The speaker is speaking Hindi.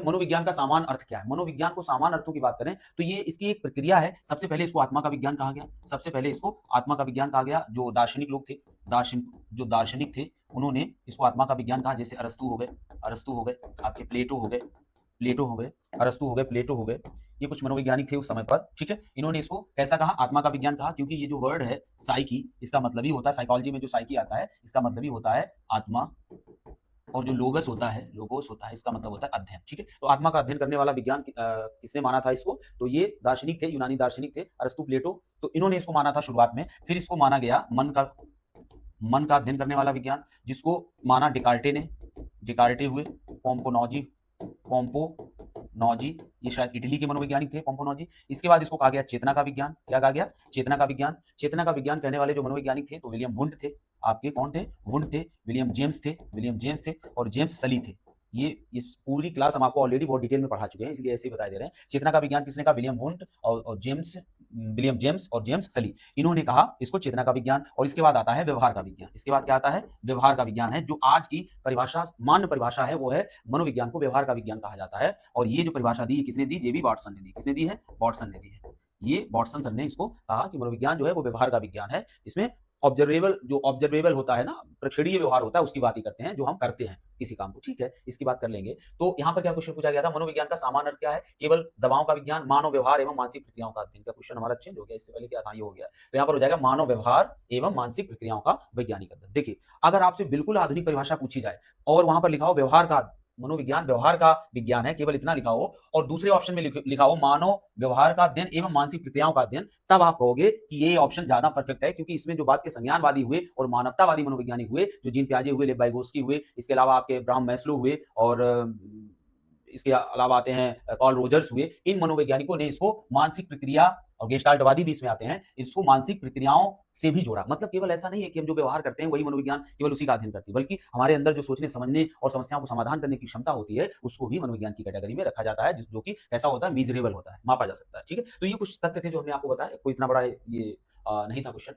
मनोविज्ञान का सामान्य अर्थ क्या है? मनोविज्ञान को सामान्य अर्थों की बात करें तो ये इसकी एक प्रक्रिया है। सबसे पहले इसको आत्मा का विज्ञान कहा गया। सबसे पहले इसको आत्मा का विज्ञान कहा गया। जो दार्शनिक लोग थे, दार्शनिक थे, उन्होंने इसको आत्मा का विज्ञान कहा। जैसे अरस्तू हो गए, आपके प्लेटो हो गए, अरस्तू हो गए, प्लेटो हो गए। ये कुछ मनोवैज्ञानिक थे उस समय पर, ठीक है। इन्होंने इसको कैसा कहा? आत्मा का विज्ञान कहा, क्योंकि ये जो वर्ड है साइकी, इसका मतलब ही होता है, साइकोलॉजी में जो साइकी आता है, इसका मतलब ही होता है आत्मा। और जो लोगोस होता है, इसका मतलब होता है अध्ययन, ठीक है। तो आत्मा का अध्ययन करने वाला विज्ञान किसने माना था इसको? तो ये दार्शनिक थे, यूनानी दार्शनिक थे, अरस्तु, प्लेटो। तो इन्होंने इसको माना था शुरुआत में। फिर इसको माना गया मन का अध्ययन करने वाला विज्ञान, जिसको माना डिकार्टे ने। डिकार्टे हुए, पोम्पोनॉजी, ये शायद इटली के मनोवैज्ञानिक थे, पोम्पोनॉजी। इसके बाद इसको कहा गया चेतना का विज्ञान। क्या कहा गया? चेतना का विज्ञान। चेतना का विज्ञान कहने वाले जो मनोवैज्ञानिक थे तो विलियम वुंड थे। आपके कौन थे? वुंड थे, विलियम जेम्स थे और जेम्स सली थे। ये इस पूरी क्लास हम आपको ऑलरेडी बहुत डिटेल में पढ़ा चुके हैं, इसलिए ऐसे ही बता दे रहे हैं। चेतना का विज्ञान किसने कहा? विलियम वुंड और विलियम जेम्स और जेम्स सली, इन्होंने कहा इसको चेतना का विज्ञान। और इसके बाद आता है व्यवहार का विज्ञान। इसके बाद क्या आता है? व्यवहार का विज्ञान है, जो आज की परिभाषा, मान्य परिभाषा है, वो है मनोविज्ञान को व्यवहार का विज्ञान कहा जाता है। और ये जो परिभाषा दी, किसने दी? जेबी वाटसन ने दी। किसने दी है? वाटसन ने दी है। ये वाटसन सर ने इसको कहा कि मनोविज्ञान जो है वो व्यवहार का विज्ञान है। इसमें ऑब्जर्वेबल होता है ना, प्रेक्षणीय व्यवहार होता है, उसकी बात ही करते हैं, जो हम करते हैं किसी काम को, ठीक है। इसकी बात कर लेंगे। तो यहाँ पर क्या क्वेश्चन पूछा गया था? मनोविज्ञान का सामान्य अर्थ क्या है? केवल दबाव का विज्ञान, मानव व्यवहार एवं मानसिक प्रक्रियाओं का अध्ययन। का क्वेश्चन हमारा चेंज हो गया, इससे पहले क्या था? ये हो गया। तो यहाँ पर हो जाएगा मानव व्यवहार एवं मानसिक प्रक्रियाओं का वैज्ञानिक अध्ययन। देखिए, अगर आपसे बिल्कुल आधुनिक परिभाषा पूछी जाए और वहां पर लिखा हो व्यवहार का, मनोविज्ञान व्यवहार का विज्ञान है, केवल इतना लिखा हो, और दूसरे ऑप्शन में लिखा हो मानव व्यवहार का अध्ययन एवं मानसिक प्रक्रियाओं का अध्ययन, तब आप कहोगे कि ये ऑप्शन ज्यादा परफेक्ट है, क्योंकि इसमें जो बात के संज्ञानवादी हुए और मानवतावादी मनोवैज्ञानिक हुए, जो जीन पियाजे हुए, लेव वाइगोस्की हुए, इसके अलावा आपके अब्राहम मैस्लो हुए, और इसके अलावा आते हैं कार्ल रोजर्स हुए, इन मनोवैज्ञानिकों ने इसको मानसिक प्रक्रिया, और गेस्टाल्टवादी भी इसमें आते हैं, इसको मानसिक प्रक्रियाओं से भी जोड़ा। मतलब केवल ऐसा नहीं है कि हम जो व्यवहार करते हैं वही मनोविज्ञान केवल उसी का अध्ययन करती है, बल्कि हमारे अंदर जो सोचने, समझने और समस्याओं को समाधान करने की क्षमता होती है, उसको भी मनोविज्ञान की कैटेगरी में रखा जाता है, जो कि कैसा होता है? मीजरेबल होता है, मापा जा सकता है, ठीक है। तो ये कुछ तथ्य थे जो हमने आपको बताया। कोई इतना बड़ा ये नहीं था क्वेश्चन।